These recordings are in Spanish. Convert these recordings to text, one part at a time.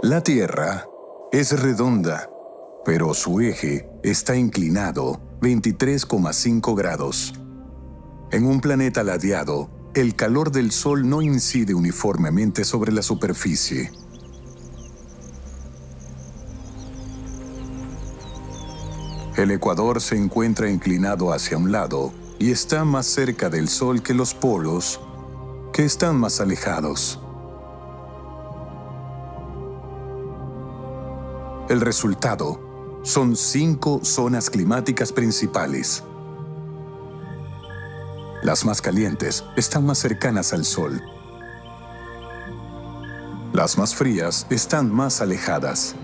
La Tierra es redonda, pero su eje está inclinado 23,5 grados. En un planeta ladeado, el calor del Sol no incide uniformemente sobre la superficie. El ecuador se encuentra inclinado hacia un lado y está más cerca del Sol que los polos, que están más alejados. El resultado son 5 zonas climáticas principales. Las más calientes están más cercanas al Sol. Las más frías están más alejadas.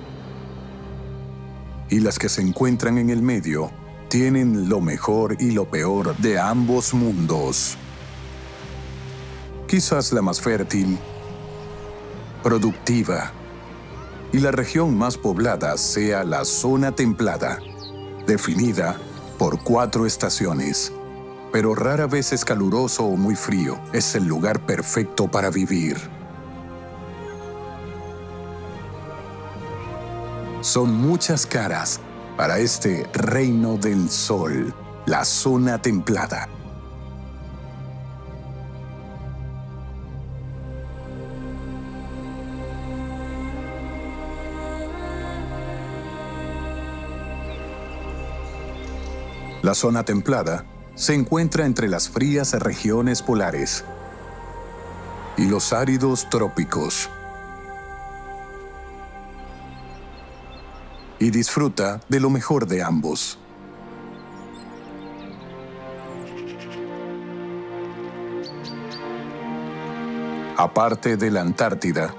Y las que se encuentran en el medio tienen lo mejor y lo peor de ambos mundos. Quizás la más fértil, productiva, y la región más poblada sea la zona templada, definida por 4 estaciones. Pero rara vez es caluroso o muy frío. Es el lugar perfecto para vivir. Son muchas caras para este reino del Sol, la zona templada. La zona templada se encuentra entre las frías regiones polares y los áridos trópicos, y disfruta de lo mejor de ambos. Aparte de la Antártida,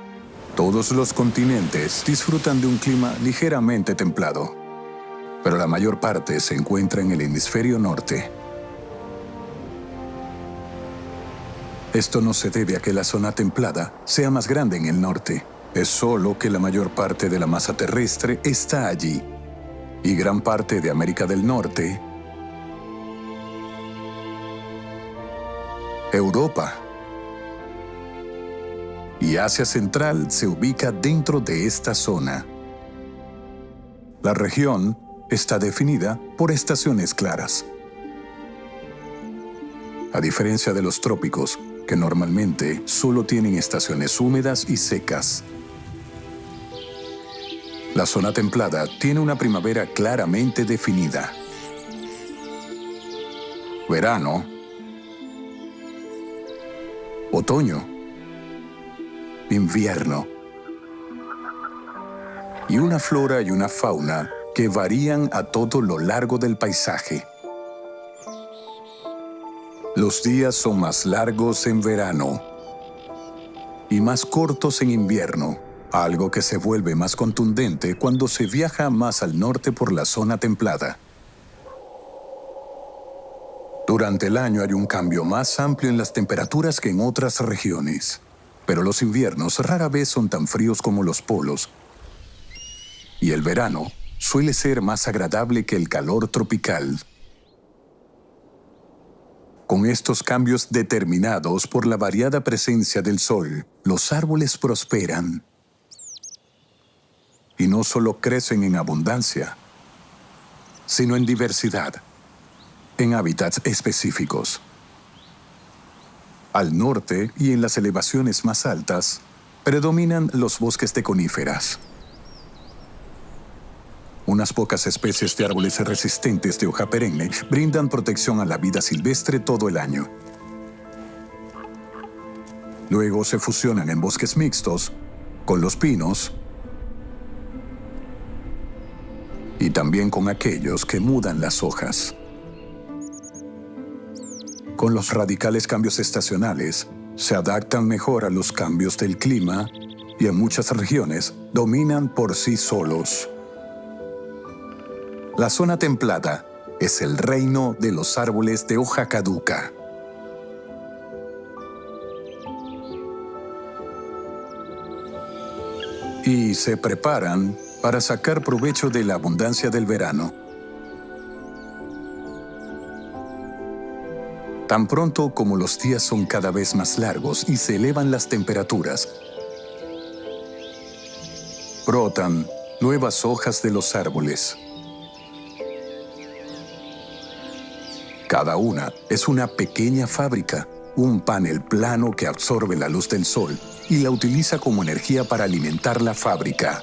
todos los continentes disfrutan de un clima ligeramente templado, pero la mayor parte se encuentra en el hemisferio norte. Esto no se debe a que la zona templada sea más grande en el norte. Es solo que la mayor parte de la masa terrestre está allí, y gran parte de América del Norte, Europa y Asia Central se ubica dentro de esta zona. La región está definida por estaciones claras. A diferencia de los trópicos, que normalmente solo tienen estaciones húmedas y secas, la zona templada tiene una primavera claramente definida. Verano, otoño, invierno, y una flora y una fauna que varían a todo lo largo del paisaje. Los días son más largos en verano y más cortos en invierno, algo que se vuelve más contundente cuando se viaja más al norte por la zona templada. Durante el año hay un cambio más amplio en las temperaturas que en otras regiones, pero los inviernos rara vez son tan fríos como los polos, y el verano suele ser más agradable que el calor tropical. Con estos cambios determinados por la variada presencia del sol, los árboles prosperan. Y no solo crecen en abundancia, sino en diversidad, en hábitats específicos. Al norte y en las elevaciones más altas, predominan los bosques de coníferas. Unas pocas especies de árboles resistentes de hoja perenne brindan protección a la vida silvestre todo el año. Luego se fusionan en bosques mixtos con los pinos y también con aquellos que mudan las hojas. Con los radicales cambios estacionales, se adaptan mejor a los cambios del clima y en muchas regiones dominan por sí solos. La zona templada es el reino de los árboles de hoja caduca. Y se preparan para sacar provecho de la abundancia del verano. Tan pronto como los días son cada vez más largos y se elevan las temperaturas, Brotan nuevas hojas de los árboles. Cada una es una pequeña fábrica, un panel plano que absorbe la luz del sol y la utiliza como energía para alimentar la fábrica.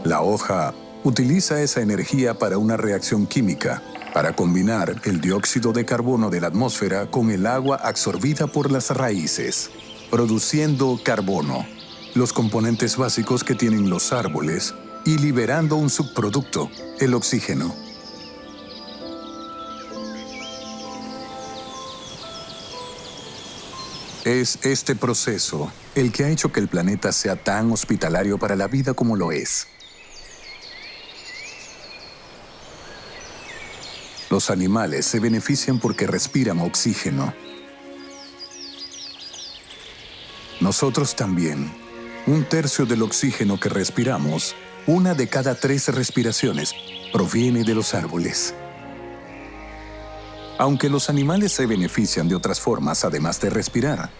La hoja utiliza esa energía para una reacción química, para combinar el dióxido de carbono de la atmósfera con el agua absorbida por las raíces, produciendo carbono, los componentes básicos que tienen los árboles, y liberando un subproducto, el oxígeno. Es este proceso el que ha hecho que el planeta sea tan hospitalario para la vida como lo es. Los animales se benefician porque respiran oxígeno. Nosotros también. 1/3 del oxígeno que respiramos, 1 de cada 3 respiraciones, proviene de los árboles. Aunque los animales se benefician de otras formas además de respirar,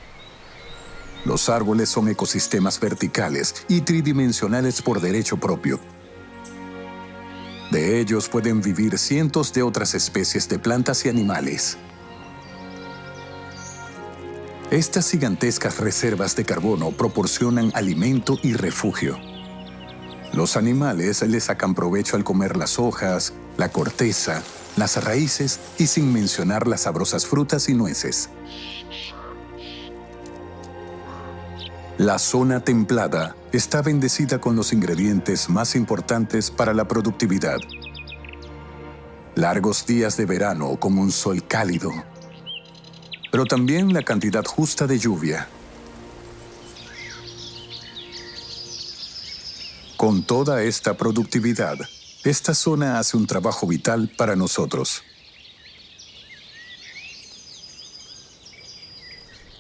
los árboles son ecosistemas verticales y tridimensionales por derecho propio. De ellos pueden vivir cientos de otras especies de plantas y animales. Estas gigantescas reservas de carbono proporcionan alimento y refugio. Los animales le sacan provecho al comer las hojas, la corteza, las raíces y sin mencionar las sabrosas frutas y nueces. La zona templada está bendecida con los ingredientes más importantes para la productividad. Largos días de verano con un sol cálido, pero también la cantidad justa de lluvia. Con toda esta productividad, esta zona hace un trabajo vital para nosotros.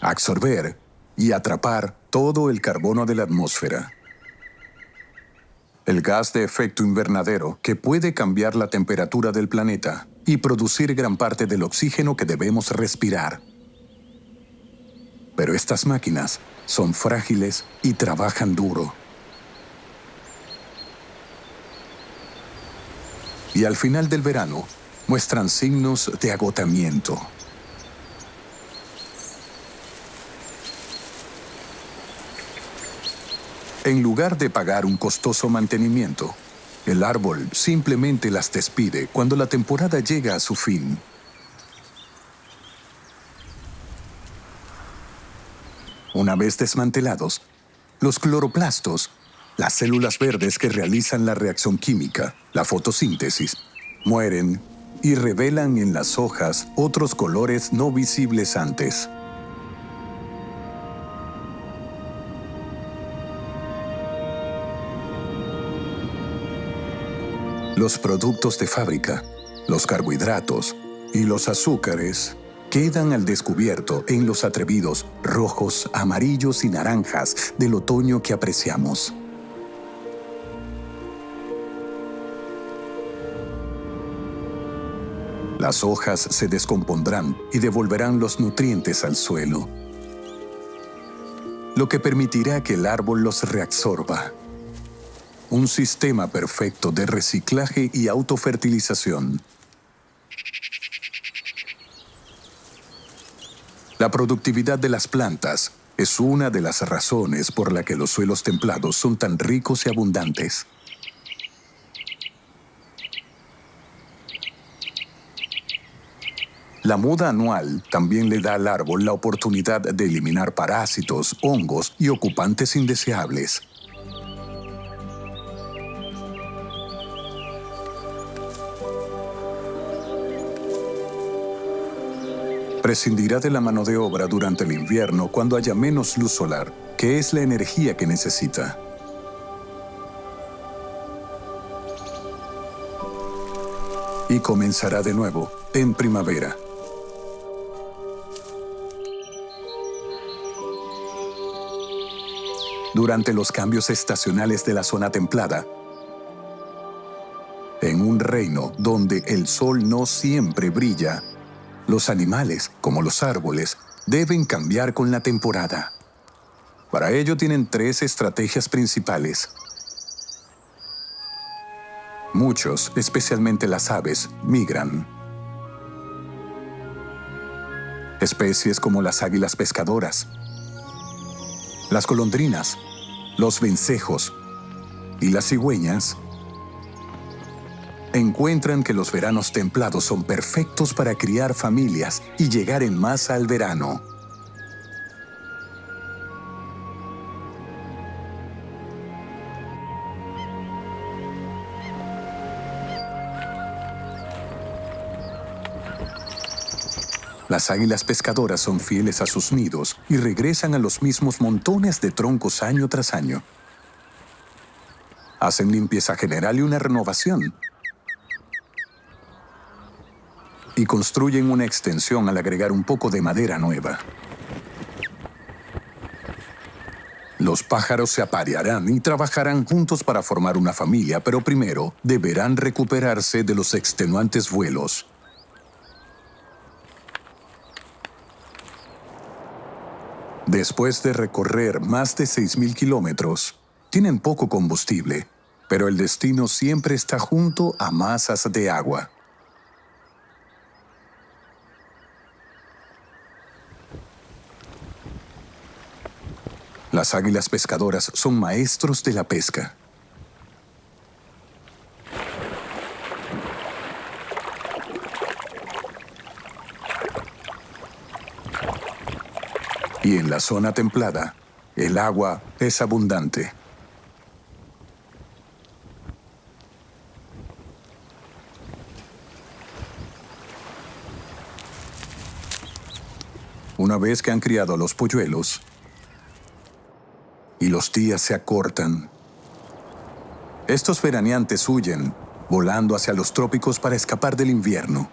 Absorber y atrapar todo el carbono de la atmósfera. El gas de efecto invernadero que puede cambiar la temperatura del planeta y producir gran parte del oxígeno que debemos respirar. Pero estas máquinas son frágiles y trabajan duro. Y al final del verano muestran signos de agotamiento. En lugar de pagar un costoso mantenimiento, el árbol simplemente las despide cuando la temporada llega a su fin. Una vez desmantelados, los cloroplastos, las células verdes que realizan la reacción química, la fotosíntesis, mueren y revelan en las hojas otros colores no visibles antes. Los productos de fábrica, los carbohidratos y los azúcares quedan al descubierto en los atrevidos rojos, amarillos y naranjas del otoño que apreciamos. Las hojas se descompondrán y devolverán los nutrientes al suelo, lo que permitirá que el árbol los reabsorba. Un sistema perfecto de reciclaje y autofertilización. La productividad de las plantas es una de las razones por la que los suelos templados son tan ricos y abundantes. La muda anual también le da al árbol la oportunidad de eliminar parásitos, hongos y ocupantes indeseables. Prescindirá de la mano de obra durante el invierno cuando haya menos luz solar, que es la energía que necesita. Y comenzará de nuevo en primavera. Durante los cambios estacionales de la zona templada, en un reino donde el sol no siempre brilla, los animales, como los árboles, deben cambiar con la temporada. Para ello tienen 3 estrategias principales. Muchos, especialmente las aves, migran. Especies como las águilas pescadoras, las golondrinas, los vencejos y las cigüeñas encuentran que los veranos templados son perfectos para criar familias y llegar en masa al verano. Las águilas pescadoras son fieles a sus nidos y regresan a los mismos montones de troncos año tras año. Hacen limpieza general y una renovación. Y construyen una extensión al agregar un poco de madera nueva. Los pájaros se aparearán y trabajarán juntos para formar una familia, pero primero deberán recuperarse de los extenuantes vuelos. Después de recorrer más de 6.000 kilómetros, tienen poco combustible, pero el destino siempre está junto a masas de agua. Las águilas pescadoras son maestros de la pesca. Y en la zona templada, el agua es abundante. Una vez que han criado a los polluelos, y los días se acortan, estos veraneantes huyen, volando hacia los trópicos para escapar del invierno.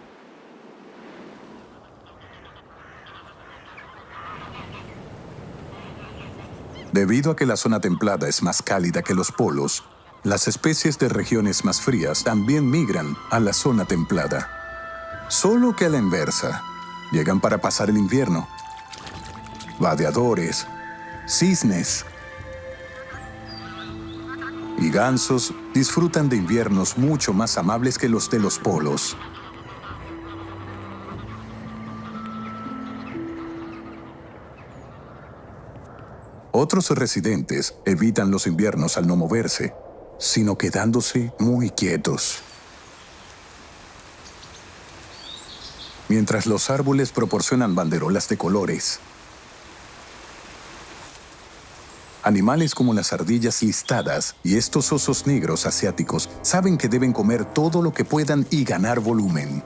Debido a que la zona templada es más cálida que los polos, las especies de regiones más frías también migran a la zona templada. Solo que a la inversa, llegan para pasar el invierno. Vadeadores, cisnes y gansos disfrutan de inviernos mucho más amables que los de los polos. Otros residentes evitan los inviernos al no moverse, sino quedándose muy quietos. Mientras los árboles proporcionan banderolas de colores, animales como las ardillas listadas y estos osos negros asiáticos saben que deben comer todo lo que puedan y ganar volumen.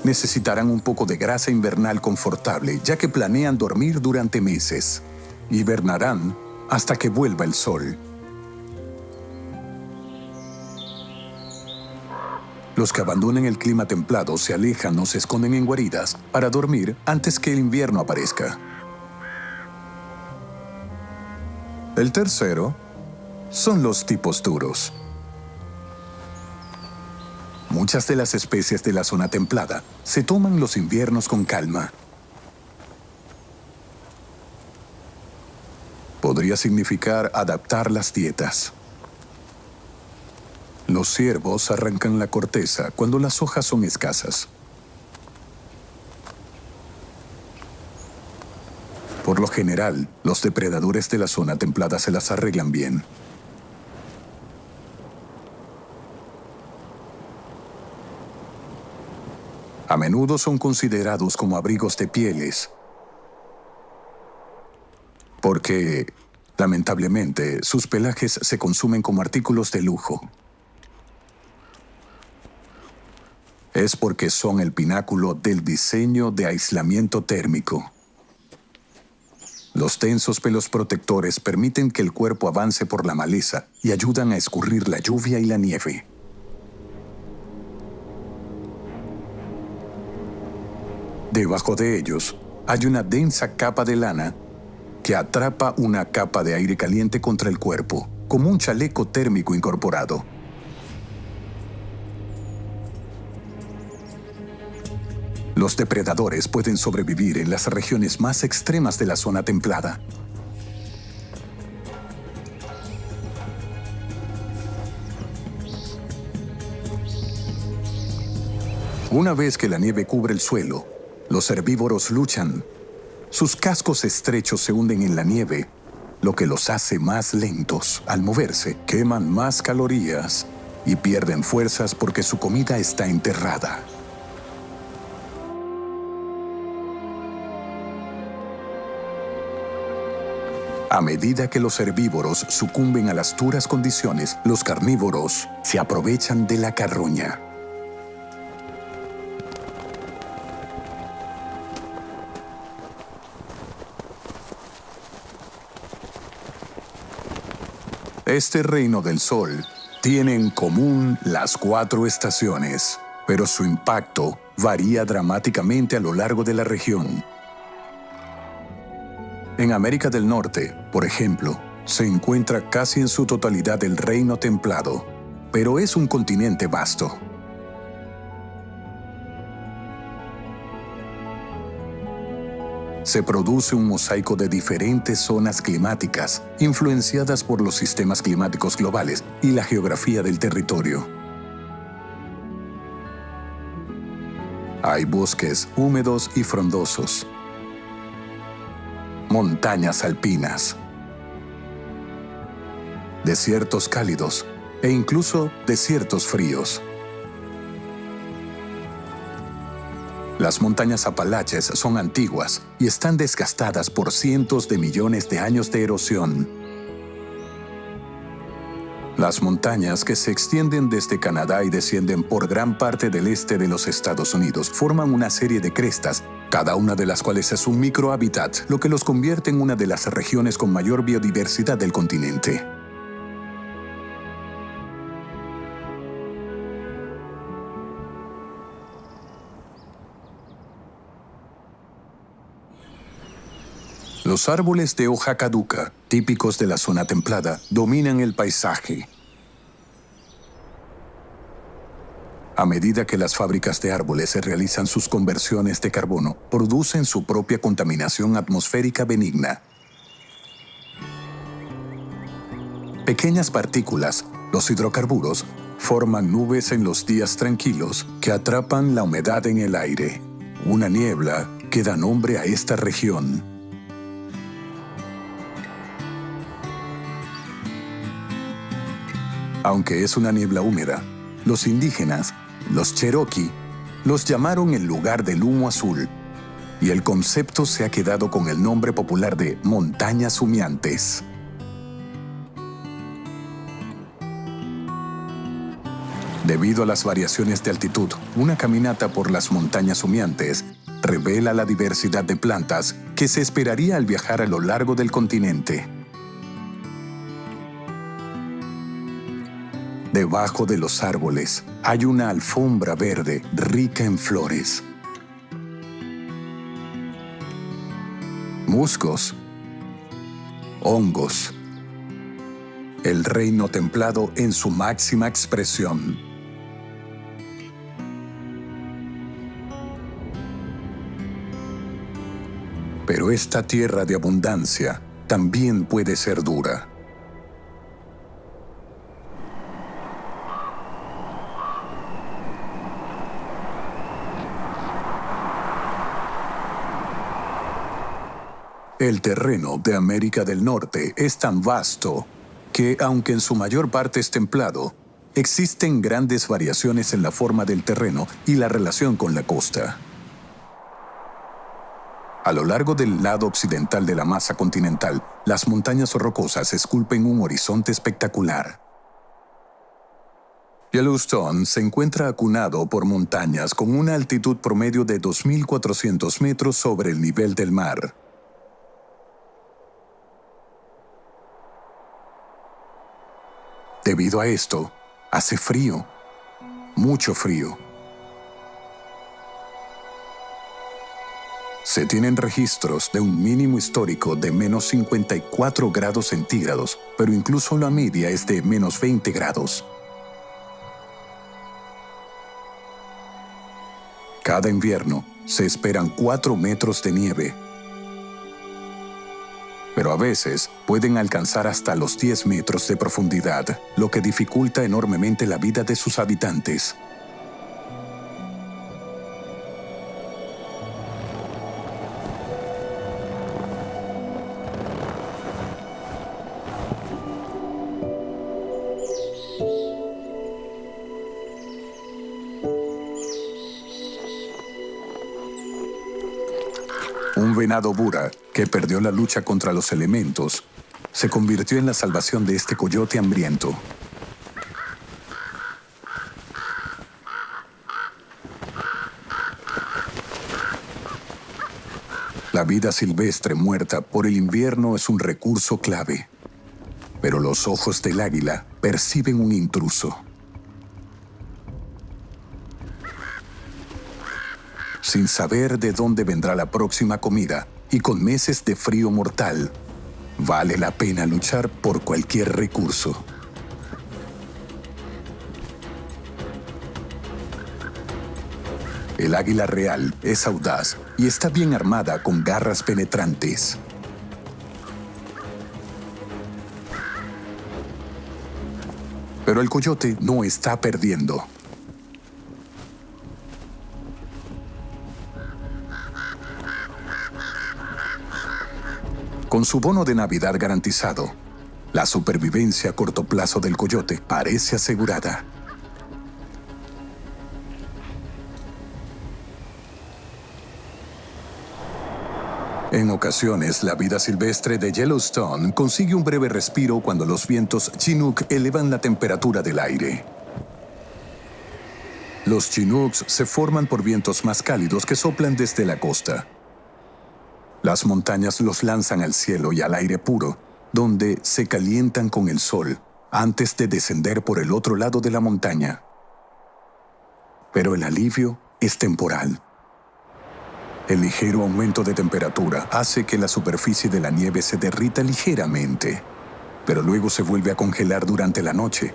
Necesitarán un poco de grasa invernal confortable, ya que planean dormir durante meses. Hibernarán hasta que vuelva el sol. Los que abandonen el clima templado se alejan o se esconden en guaridas para dormir antes que el invierno aparezca. El tercero son los tipos duros. Muchas de las especies de la zona templada se toman los inviernos con calma. Podría significar adaptar las dietas. Los ciervos arrancan la corteza cuando las hojas son escasas. Por lo general, los depredadores de la zona templada se las arreglan bien. A menudo son considerados como abrigos de pieles, porque, lamentablemente, sus pelajes se consumen como artículos de lujo. Es porque son el pináculo del diseño de aislamiento térmico. Los densos pelos protectores permiten que el cuerpo avance por la maleza y ayudan a escurrir la lluvia y la nieve. Debajo de ellos hay una densa capa de lana que atrapa una capa de aire caliente contra el cuerpo, como un chaleco térmico Los depredadores pueden sobrevivir en las regiones más extremas de la zona templada. Una vez que la nieve cubre el suelo, los herbívoros luchan. Sus cascos estrechos se hunden en la nieve, lo que los hace más lentos. Al moverse, queman más calorías y pierden fuerzas porque su comida está enterrada. A medida que los herbívoros sucumben a las duras condiciones, los carnívoros se aprovechan de la carroña. Este reino del sol tiene en común las 4 estaciones, pero su impacto varía dramáticamente a lo largo de la región. En América del Norte, por ejemplo, se encuentra casi en su totalidad el reino templado, pero es un continente vasto. Se produce un mosaico de diferentes zonas climáticas, influenciadas por los sistemas climáticos globales y la geografía del territorio. Hay bosques húmedos y frondosos, montañas alpinas, desiertos cálidos e incluso desiertos fríos. Las montañas Apalaches son antiguas y están desgastadas por cientos de millones de años de erosión. Las montañas, que se extienden desde Canadá y descienden por gran parte del este de los Estados Unidos, forman una serie de crestas, cada una de las cuales es un microhábitat, lo que los convierte en una de las regiones con mayor biodiversidad del continente. Los árboles de hoja caduca, típicos de la zona templada, dominan el paisaje. A medida que las fábricas de árboles se realizan sus conversiones de carbono, producen su propia contaminación atmosférica benigna. Pequeñas partículas, los hidrocarburos, forman nubes en los días tranquilos que atrapan la humedad en el aire. Una niebla que da nombre a esta región. Aunque es una niebla húmeda, los indígenas, los Cherokee, los llamaron el lugar del humo azul, y el concepto se ha quedado con el nombre popular de montañas humeantes. Debido a las variaciones de altitud, una caminata por las montañas humeantes revela la diversidad de plantas que se esperaría al viajar a lo largo del continente. Debajo de los árboles hay una alfombra verde rica en flores. Musgos, hongos, el reino templado en su máxima expresión. Pero esta tierra de abundancia también puede ser dura. El terreno de América del Norte es tan vasto que, aunque en su mayor parte es templado, existen grandes variaciones en la forma del terreno y la relación con la costa. A lo largo del lado occidental de la masa continental, las montañas rocosas esculpen un horizonte espectacular. Yellowstone se encuentra acunado por montañas con una altitud promedio de 2.400 metros sobre el nivel del mar. Debido a esto, hace frío, mucho frío. Se tienen registros de un mínimo histórico de menos 54 grados centígrados, pero incluso la media es de menos 20 grados. Cada invierno se esperan 4 metros de nieve, pero a veces pueden alcanzar hasta los 10 metros de profundidad, lo que dificulta enormemente la vida de sus habitantes. Un venado bura, que perdió la lucha contra los elementos, se convirtió en la salvación de este coyote hambriento. La vida silvestre muerta por el invierno es un recurso clave, pero los ojos del águila perciben un intruso. Sin saber de dónde vendrá la próxima comida y con meses de frío mortal, vale la pena luchar por cualquier recurso. El águila real es audaz y está bien armada con garras penetrantes. Pero el coyote no está perdiendo. Con su bono de Navidad garantizado, la supervivencia a corto plazo del coyote parece asegurada. En ocasiones, la vida silvestre de Yellowstone consigue un breve respiro cuando los vientos Chinook elevan la temperatura del aire. Los Chinooks se forman por vientos más cálidos que soplan desde la costa. Las montañas los lanzan al cielo y al aire puro, donde se calientan con el sol antes de descender por el otro lado de la montaña. Pero el alivio es temporal. El ligero aumento de temperatura hace que la superficie de la nieve se derrita ligeramente, pero luego se vuelve a congelar durante la noche,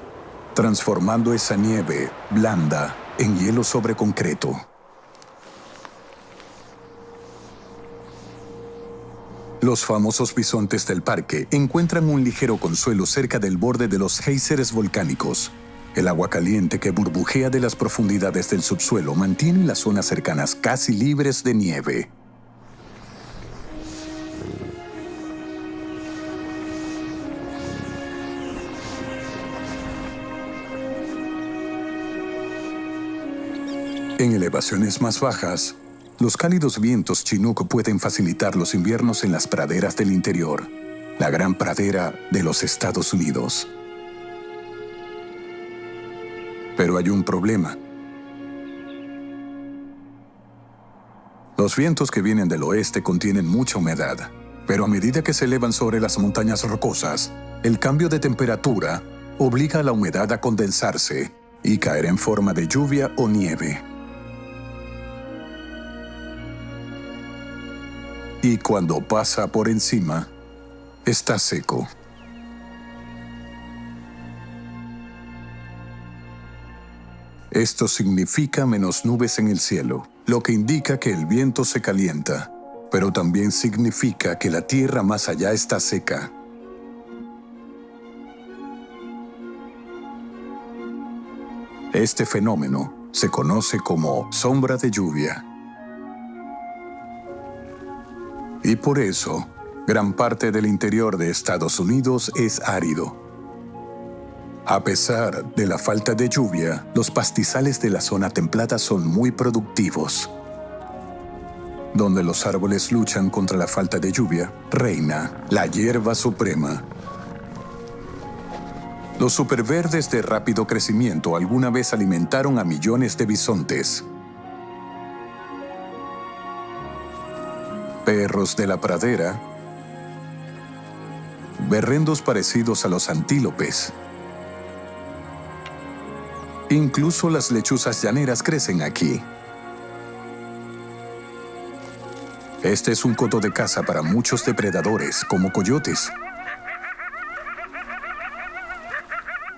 transformando esa nieve blanda en hielo sobre concreto. Los famosos bisontes del parque encuentran un ligero consuelo cerca del borde de los géiseres volcánicos. El agua caliente que burbujea de las profundidades del subsuelo mantiene las zonas cercanas casi libres de nieve. En elevaciones más bajas, los cálidos vientos Chinook pueden facilitar los inviernos en las praderas del interior, la gran pradera de los Estados Unidos. Pero hay un problema. Los vientos que vienen del oeste contienen mucha humedad, pero a medida que se elevan sobre las montañas rocosas, el cambio de temperatura obliga a la humedad a condensarse y caer en forma de lluvia o nieve. Y cuando pasa por encima, está seco. Esto significa menos nubes en el cielo, lo que indica que el viento se calienta, pero también significa que la tierra más allá está seca. Este fenómeno se conoce como sombra de lluvia. Y por eso, gran parte del interior de Estados Unidos es árido. A pesar de la falta de lluvia, los pastizales de la zona templada son muy productivos. Donde los árboles luchan contra la falta de lluvia, reina la hierba suprema. Los superverdes de rápido crecimiento alguna vez alimentaron a millones de bisontes. Perros de la pradera, berrendos parecidos a los antílopes. Incluso las lechuzas llaneras crecen aquí. Este es un coto de caza para muchos depredadores, como coyotes,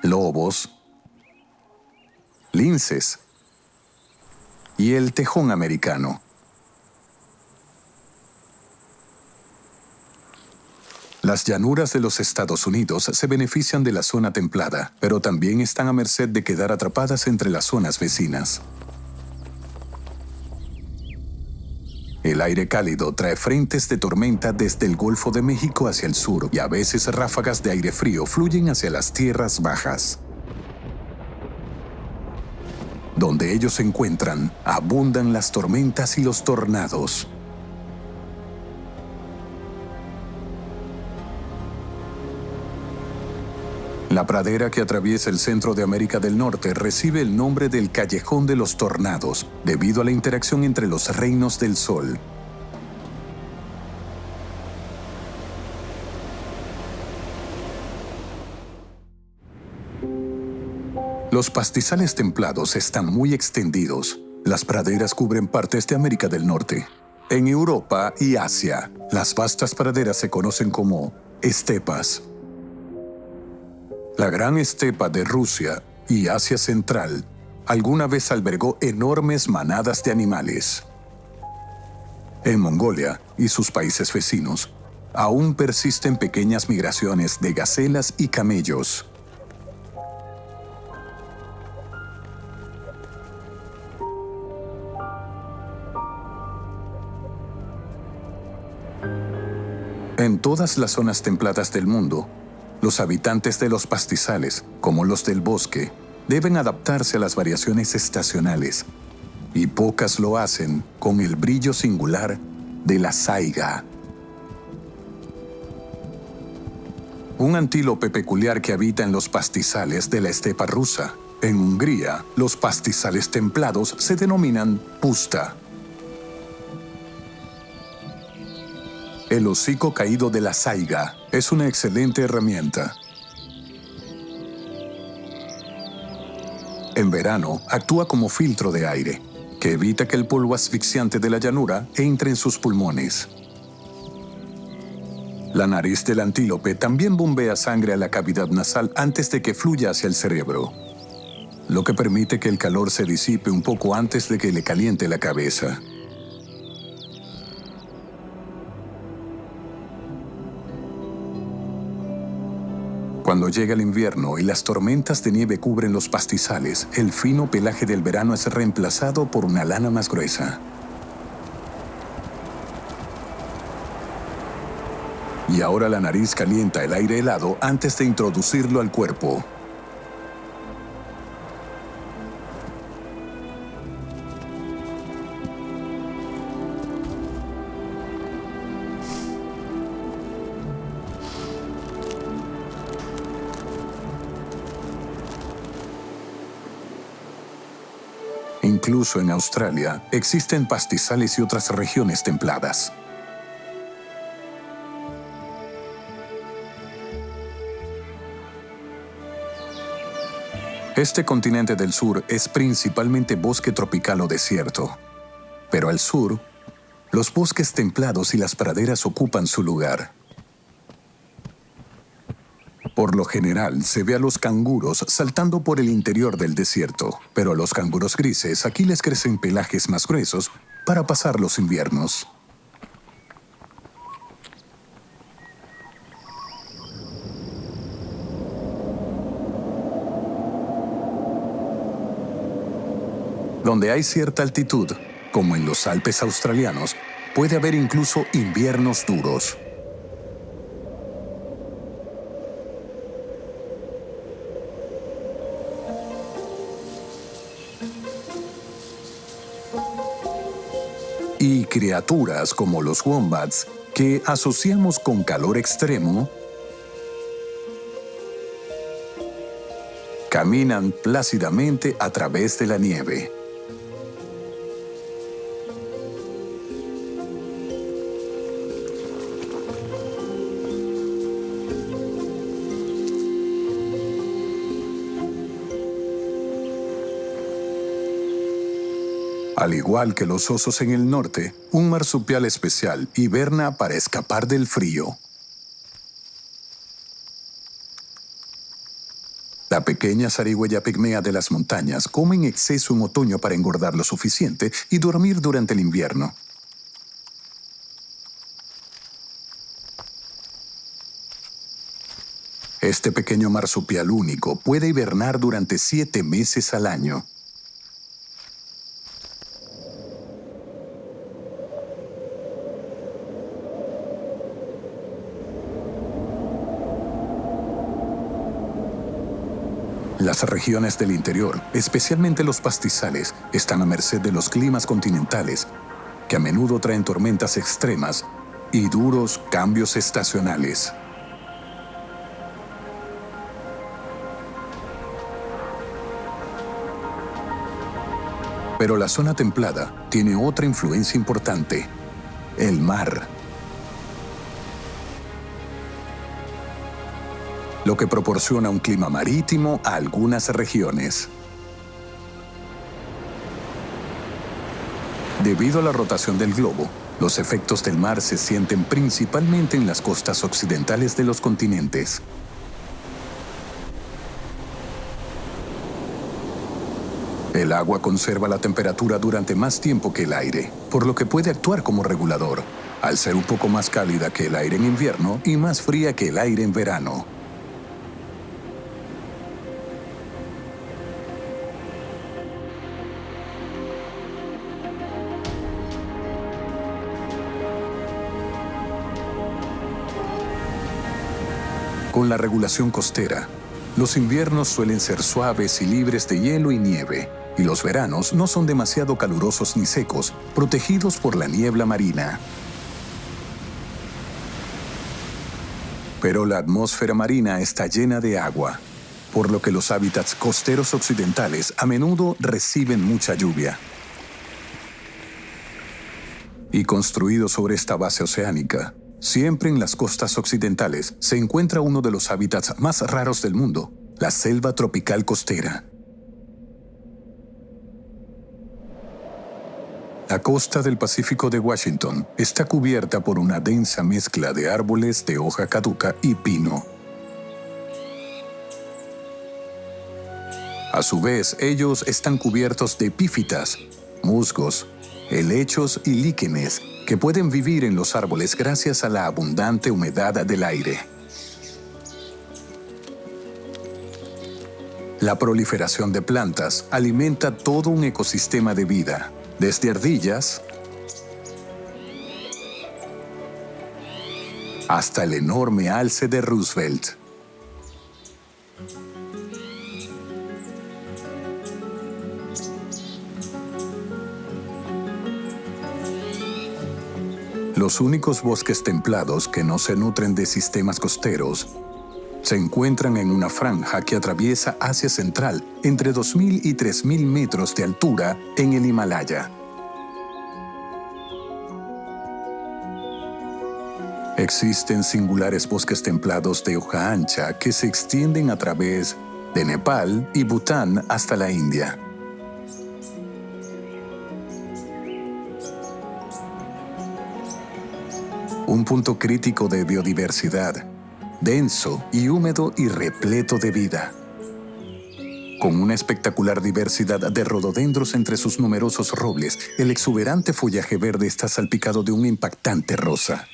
lobos, linces y el tejón americano. Las llanuras de los Estados Unidos se benefician de la zona templada, pero también están a merced de quedar atrapadas entre las zonas vecinas. El aire cálido trae frentes de tormenta desde el Golfo de México hacia el sur y a veces ráfagas de aire frío fluyen hacia las tierras bajas. Donde ellos se encuentran, abundan las tormentas y los tornados. La pradera que atraviesa el centro de América del Norte recibe el nombre del Callejón de los Tornados, debido a la interacción entre los reinos del sol. Los pastizales templados están muy extendidos. Las praderas cubren partes de América del Norte. En Europa y Asia, las vastas praderas se conocen como estepas. La gran estepa de Rusia y Asia Central alguna vez albergó enormes manadas de animales. En Mongolia y sus países vecinos, aún persisten pequeñas migraciones de gacelas y camellos. En todas las zonas templadas del mundo, los habitantes de los pastizales, como los del bosque, deben adaptarse a las variaciones estacionales, y pocas lo hacen con el brillo singular de la saiga. Un antílope peculiar que habita en los pastizales de la estepa rusa. En Hungría, los pastizales templados se denominan puszta. El hocico caído de la saiga es una excelente herramienta. En verano, actúa como filtro de aire, que evita que el polvo asfixiante de la llanura entre en sus pulmones. La nariz del antílope también bombea sangre a la cavidad nasal antes de que fluya hacia el cerebro, lo que permite que el calor se disipe un poco antes de que le caliente la cabeza. Cuando llega el invierno y las tormentas de nieve cubren los pastizales, el fino pelaje del verano es reemplazado por una lana más gruesa. Y ahora la nariz calienta el aire helado antes de introducirlo al cuerpo. Incluso en Australia existen pastizales y otras regiones templadas. Este continente del sur es principalmente bosque tropical o desierto, pero al sur, los bosques templados y las praderas ocupan su lugar. Por lo general, se ve a los canguros saltando por el interior del desierto, pero a los canguros grises aquí les crecen pelajes más gruesos para pasar los inviernos. Donde hay cierta altitud, como en los Alpes australianos, puede haber incluso inviernos duros. Y criaturas como los wombats, que asociamos con calor extremo, caminan plácidamente a través de la nieve. Al igual que los osos en el norte, un marsupial especial hiberna para escapar del frío. La pequeña zarigüeya pigmea de las montañas come en exceso en otoño para engordar lo suficiente y dormir durante el invierno. Este pequeño marsupial único puede hibernar durante 7 meses al año. Las regiones del interior, especialmente los pastizales, están a merced de los climas continentales, que a menudo traen tormentas extremas y duros cambios estacionales. Pero la zona templada tiene otra influencia importante: el mar. Lo que proporciona un clima marítimo a algunas regiones. Debido a la rotación del globo, los efectos del mar se sienten principalmente en las costas occidentales de los continentes. El agua conserva la temperatura durante más tiempo que el aire, por lo que puede actuar como regulador, al ser un poco más cálida que el aire en invierno y más fría que el aire en verano. Con la regulación costera, los inviernos suelen ser suaves y libres de hielo y nieve, y los veranos no son demasiado calurosos ni secos, protegidos por la niebla marina. Pero la atmósfera marina está llena de agua, por lo que los hábitats costeros occidentales a menudo reciben mucha lluvia. Y construido sobre esta base oceánica, siempre en las costas occidentales se encuentra uno de los hábitats más raros del mundo, la selva tropical costera. La costa del Pacífico de Washington está cubierta por una densa mezcla de árboles de hoja caduca y pino. A su vez, ellos están cubiertos de epífitas, musgos, helechos y líquenes que pueden vivir en los árboles gracias a la abundante humedad del aire. La proliferación de plantas alimenta todo un ecosistema de vida, desde ardillas hasta el enorme alce de Roosevelt. Los únicos bosques templados que no se nutren de sistemas costeros se encuentran en una franja que atraviesa Asia Central entre 2.000 y 3.000 metros de altura en el Himalaya. Existen singulares bosques templados de hoja ancha que se extienden a través de Nepal y Bután hasta la India. Un punto crítico de biodiversidad, denso y húmedo y repleto de vida. Con una espectacular diversidad de rododendros entre sus numerosos robles, el exuberante follaje verde está salpicado de un impactante rosa.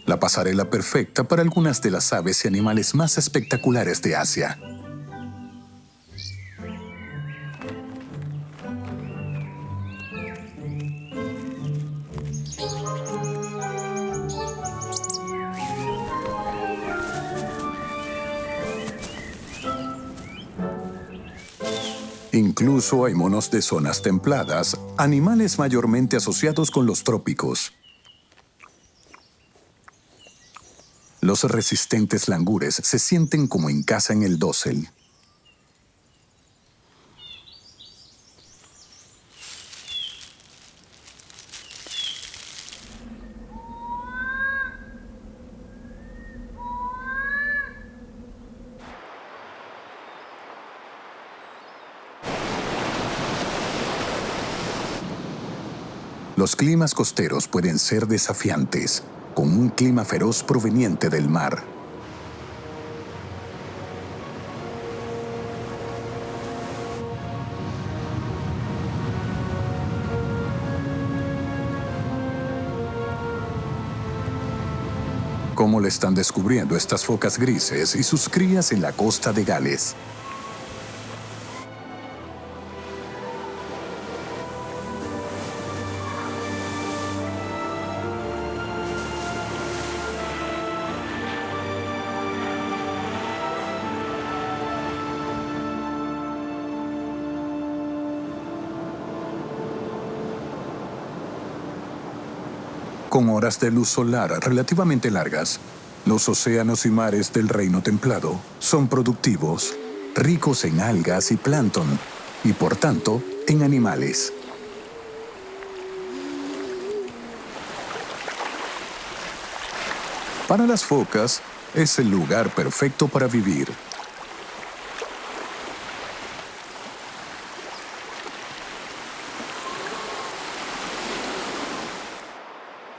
La pasarela perfecta para algunas de las aves y animales más espectaculares de Asia. Incluso hay monos de zonas templadas, animales mayormente asociados con los trópicos. Los resistentes langures se sienten como en casa en el dosel. Los climas costeros pueden ser desafiantes, con un clima feroz proveniente del mar. cómo le están descubriendo estas focas grises y sus crías en la costa de Gales. Con horas de luz solar relativamente largas, los océanos y mares del reino templado son productivos, ricos en algas y plancton, y por tanto, en animales. Para las focas, es el lugar perfecto para vivir.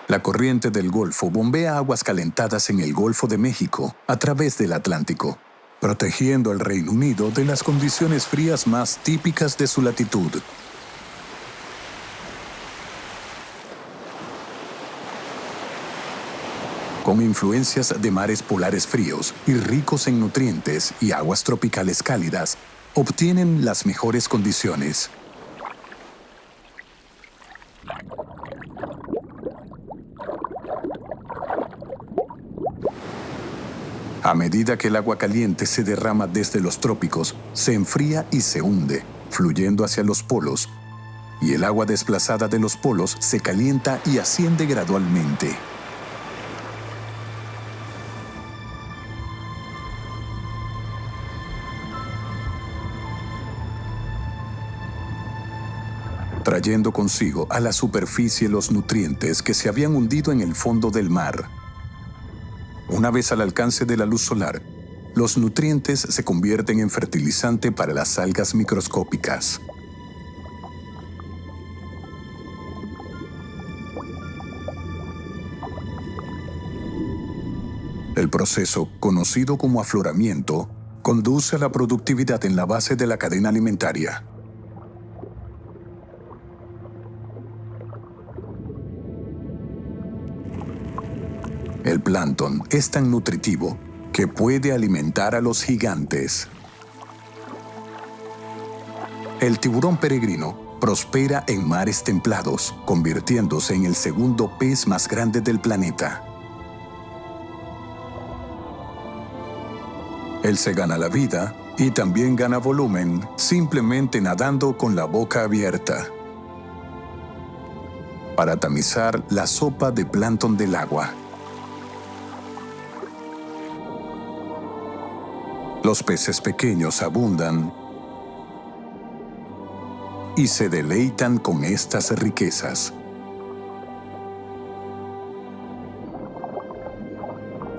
La corriente del Golfo bombea aguas calentadas en el Golfo de México a través del Atlántico, protegiendo al Reino Unido de las condiciones frías más típicas de su latitud. Con influencias de mares polares fríos y ricos en nutrientes y aguas tropicales cálidas, obtienen las mejores condiciones. A medida que el agua caliente se derrama desde los trópicos, se enfría y se hunde, fluyendo hacia los polos, y el agua desplazada de los polos se calienta y asciende gradualmente. Trayendo consigo a la superficie los nutrientes que se habían hundido en el fondo del mar. Una vez al alcance de la luz solar, los nutrientes se convierten en fertilizante para las algas microscópicas. El proceso, conocido como afloramiento, conduce a la productividad en la base de la cadena alimentaria. El plancton es tan nutritivo que puede alimentar a los gigantes. El tiburón peregrino prospera en mares templados, convirtiéndose en el segundo pez más grande del planeta. Él se gana la vida y también gana volumen simplemente nadando con la boca abierta para tamizar la sopa de plancton del agua. Los peces pequeños abundan y se deleitan con estas riquezas.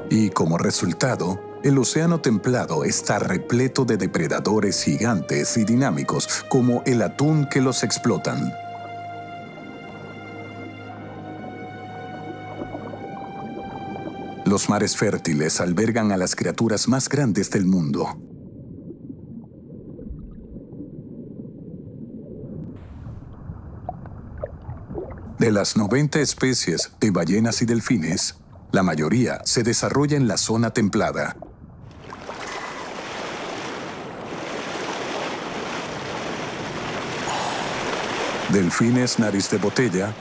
Y como resultado, el océano templado está repleto de depredadores gigantes y dinámicos como el atún que los explotan. Los mares fértiles albergan a las criaturas más grandes del mundo. De las 90 especies de ballenas y delfines, la mayoría se desarrolla en la zona templada. Delfines nariz de botella,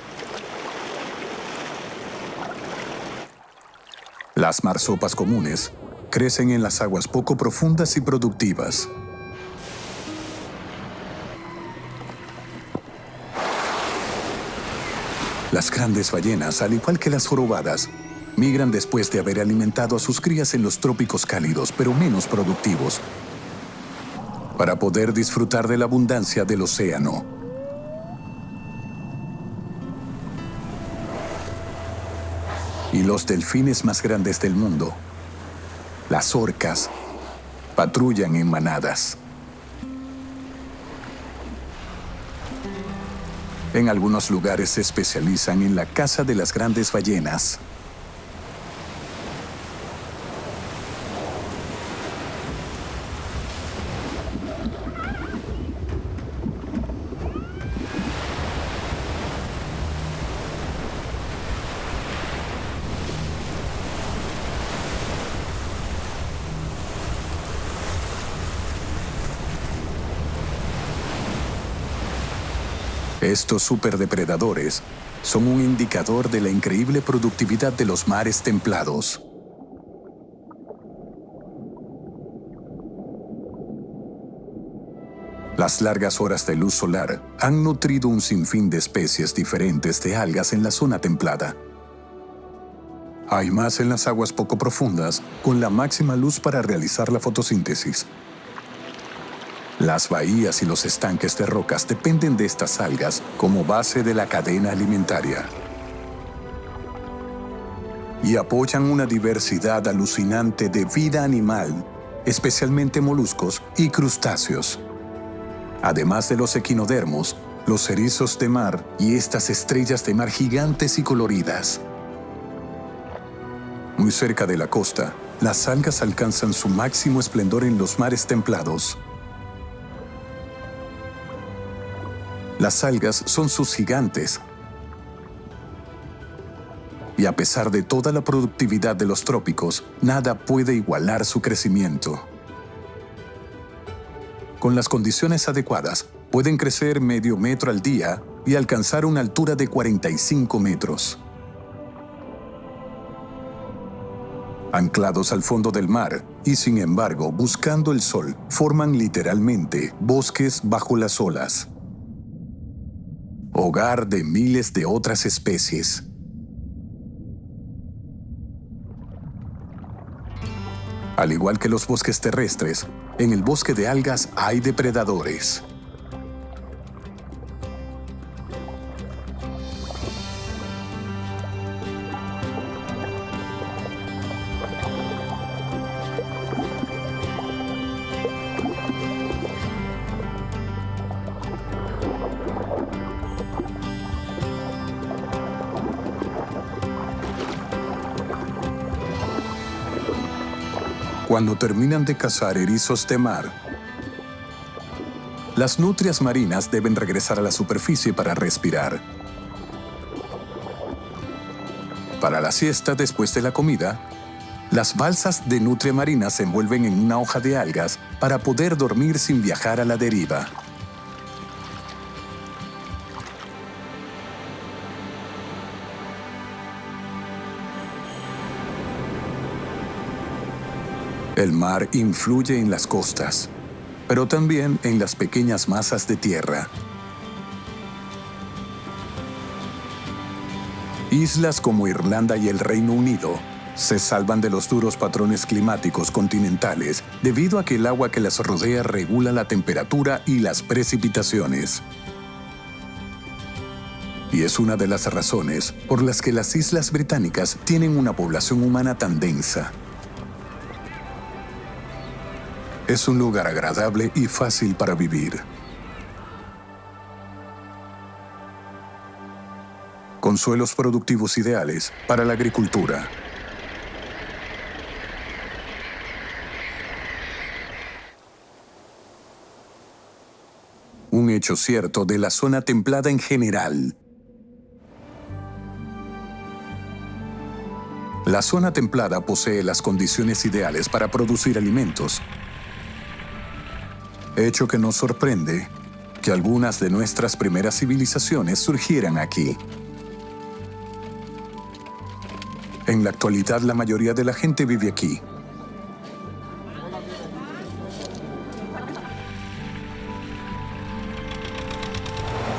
las marsopas comunes crecen en las aguas poco profundas y productivas. Las grandes ballenas, al igual que las jorobadas, migran después de haber alimentado a sus crías en los trópicos cálidos, pero menos productivos, para poder disfrutar de la abundancia del océano. Y los delfines más grandes del mundo, las orcas, patrullan en manadas. En algunos lugares se especializan en la caza de las grandes ballenas. Estos superdepredadores son un indicador de la increíble productividad de los mares templados. Las largas horas de luz solar han nutrido un sinfín de especies diferentes de algas en la zona templada. Hay más en las aguas poco profundas, con la máxima luz para realizar la fotosíntesis. Las bahías y los estanques de rocas dependen de estas algas como base de la cadena alimentaria y apoyan una diversidad alucinante de vida animal, especialmente moluscos y crustáceos. Además de los equinodermos, los erizos de mar y estas estrellas de mar gigantes y coloridas. Muy cerca de la costa, las algas alcanzan su máximo esplendor en los mares templados. Las algas son sus gigantes. Y a pesar de toda la productividad de los trópicos, nada puede igualar su crecimiento. Con las condiciones adecuadas, pueden crecer medio metro al día y alcanzar una altura de 45 metros. Anclados al fondo del mar y, sin embargo, buscando el sol, forman literalmente bosques bajo las olas. Hogar de miles de otras especies. Al igual que los bosques terrestres, en el bosque de algas hay depredadores. Cuando terminan de cazar erizos de mar, las nutrias marinas deben regresar a la superficie para respirar. Para la siesta después de la comida, las balsas de nutria marina se envuelven en una hoja de algas para poder dormir sin viajar a la deriva. El mar influye en las costas, pero también en las pequeñas masas de tierra. Islas como Irlanda y el Reino Unido se salvan de los duros patrones climáticos continentales debido a que el agua que las rodea regula la temperatura y las precipitaciones. Y es una de las razones por las que las Islas Británicas tienen una población humana tan densa. Es un lugar agradable y fácil para vivir. Con suelos productivos ideales para la agricultura. Un hecho cierto de la zona templada en general. La zona templada posee las condiciones ideales para producir alimentos. Hecho que nos sorprende que algunas de nuestras primeras civilizaciones surgieran aquí. En la actualidad, la mayoría de la gente vive aquí.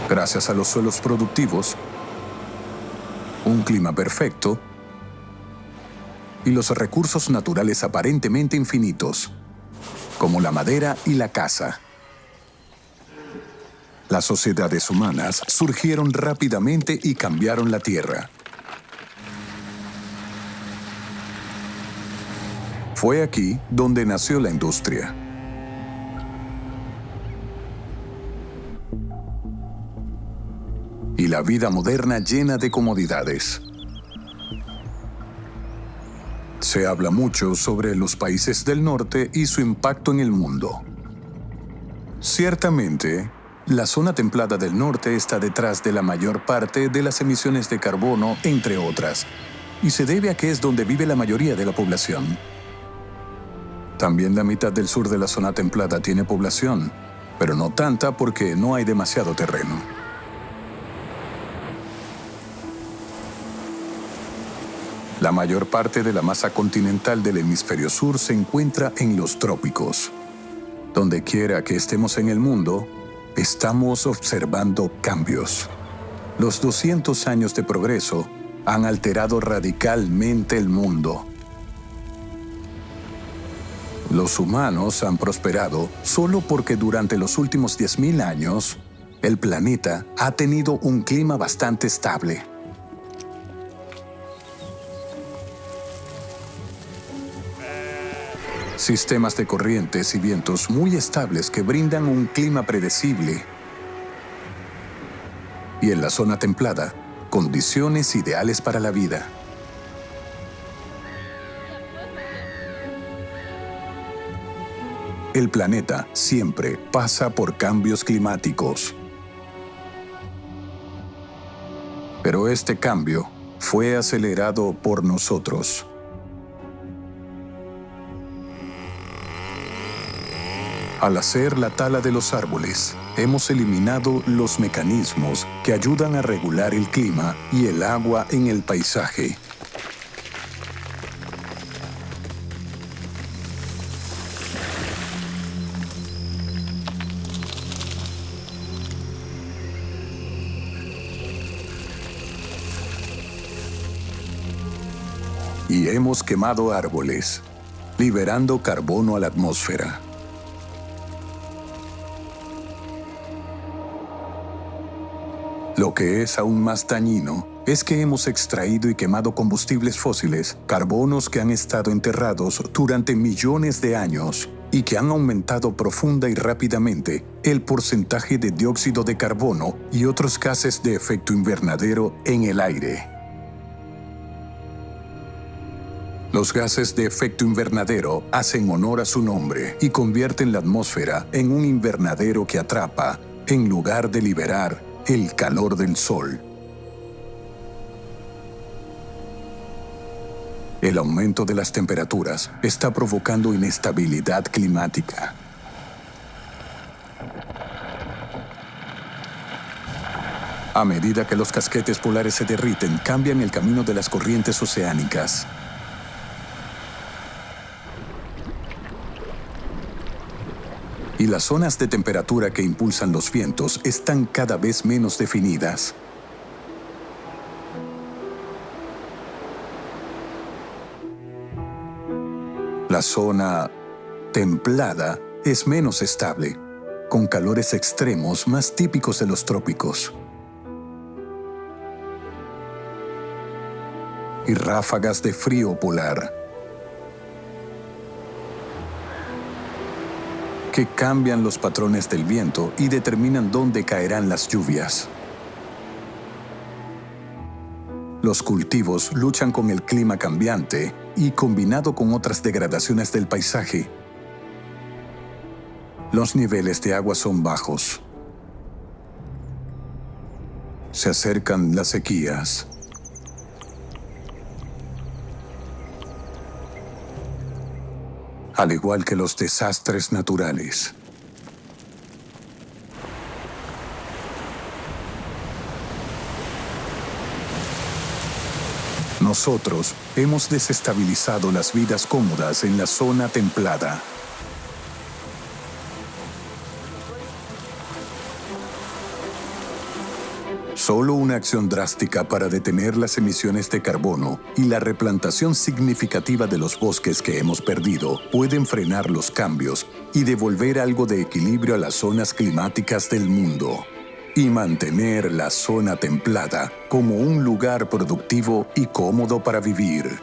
Gracias a los suelos productivos, un clima perfecto y los recursos naturales aparentemente infinitos, como la madera y la caza. Las sociedades humanas surgieron rápidamente y cambiaron la tierra. Fue aquí donde nació la industria. Y la vida moderna llena de comodidades. Se habla mucho sobre los países del norte y su impacto en el mundo. Ciertamente, la zona templada del norte está detrás de la mayor parte de las emisiones de carbono, entre otras, y se debe a que es donde vive la mayoría de la población. También la mitad del sur de la zona templada tiene población, pero no tanta porque no hay demasiado terreno. La mayor parte de la masa continental del hemisferio sur se encuentra en los trópicos. Donde quiera que estemos en el mundo, estamos observando cambios. Los 200 años de progreso han alterado radicalmente el mundo. Los humanos han prosperado solo porque durante los últimos 10.000 años, el planeta ha tenido un clima bastante estable. Sistemas de corrientes y vientos muy estables que brindan un clima predecible. Y en la zona templada, condiciones ideales para la vida. El planeta siempre pasa por cambios climáticos. Pero este cambio fue acelerado por nosotros. Al hacer la tala de los árboles, hemos eliminado los mecanismos que ayudan a regular el clima y el agua en el paisaje. Y hemos quemado árboles, liberando carbono a la atmósfera. Lo que es aún más dañino es que hemos extraído y quemado combustibles fósiles, carbonos que han estado enterrados durante millones de años y que han aumentado profunda y rápidamente el porcentaje de dióxido de carbono y otros gases de efecto invernadero en el aire. Los gases de efecto invernadero hacen honor a su nombre y convierten la atmósfera en un invernadero que atrapa, en lugar de liberar el calor del sol. El aumento de las temperaturas está provocando inestabilidad climática. A medida que los casquetes polares se derriten, cambian el camino de las corrientes oceánicas. Y las zonas de temperatura que impulsan los vientos están cada vez menos definidas. La zona templada es menos estable, con calores extremos más típicos de los trópicos. Y ráfagas de frío polar, que cambian los patrones del viento y determinan dónde caerán las lluvias. Los cultivos luchan con el clima cambiante y, combinado con otras degradaciones del paisaje, los niveles de agua son bajos. Se acercan las sequías. Al igual que los desastres naturales. Nosotros hemos desestabilizado las vidas cómodas en la zona templada. Solo una acción drástica para detener las emisiones de carbono y la replantación significativa de los bosques que hemos perdido pueden frenar los cambios y devolver algo de equilibrio a las zonas climáticas del mundo y mantener la zona templada como un lugar productivo y cómodo para vivir.